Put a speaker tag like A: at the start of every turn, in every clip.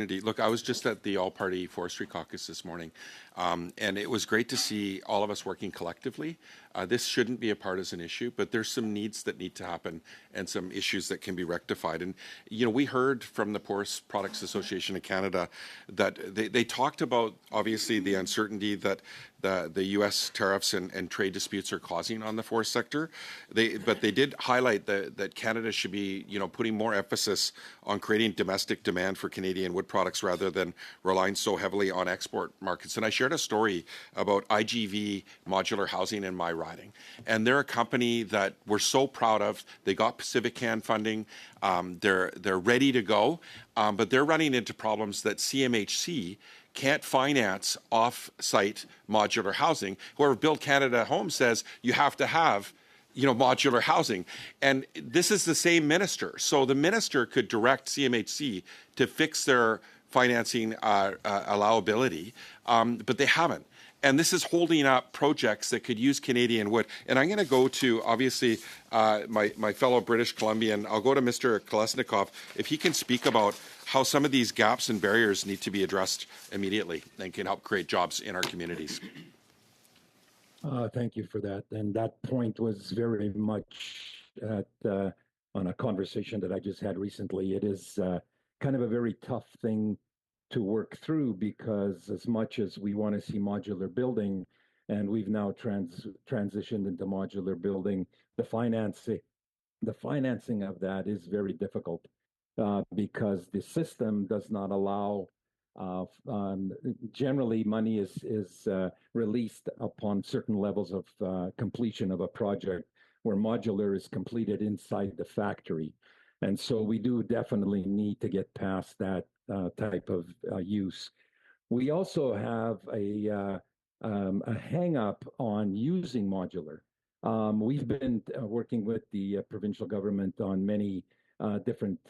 A: Look, I was just at the All-Party Forestry Caucus this morning, and it was great to see all of us working collectively. This shouldn't be a partisan issue, but there's some needs that need to happen and some issues that can be rectified. And, we heard from the Forest Products Association of Canada that they talked about, obviously, the uncertainty that the U.S. tariffs and trade disputes are causing on the forest sector. But they did highlight that Canada should be, putting more emphasis on creating domestic demand for Canadian wood products rather than relying so heavily on export markets. And I shared a story about IGV Modular Housing in my riding. And they're a company that we're so proud of. They got Pacific Can funding. They're ready to go, but they're running into problems that CMHC can't finance off-site modular housing. However, Build Canada Home says you have to have modular housing. And this is the same minister. So the minister could direct CMHC to fix their financing allowability, but they haven't. And this is holding up projects that could use Canadian wood. And I'm going to go to, obviously, my fellow British Columbian. I'll go to Mr. Kolesnikov, if he can speak about how some of these gaps and barriers need to be addressed immediately and can help create jobs in our communities.
B: Thank you for that. And that point was very much on a conversation that I just had recently. It is kind of a very tough thing to work through, because as much as we want to see modular building, and we've now transitioned into modular building, the financing of that is very difficult because the system does not allow. Generally, money is released upon certain levels of completion of a project, where modular is completed inside the factory. And so we do definitely need to get past that type of use. We also have a hang up on using modular. We've been working with the provincial government on many different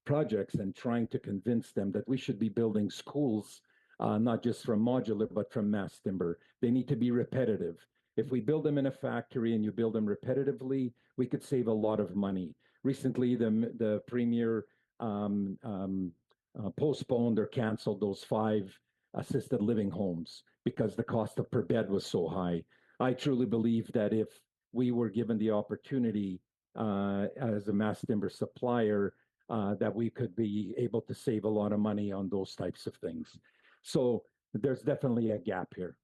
B: projects and trying to convince them that we should be building schools, not just from modular, but from mass timber. They need to be repetitive. If we build them in a factory and you build them repetitively, we could save a lot of money. Recently, the Premier postponed or canceled those 5 assisted living homes because the cost per bed was so high. I truly believe that if we were given the opportunity as a mass timber supplier, that we could be able to save a lot of money on those types of things. So there's definitely a gap here.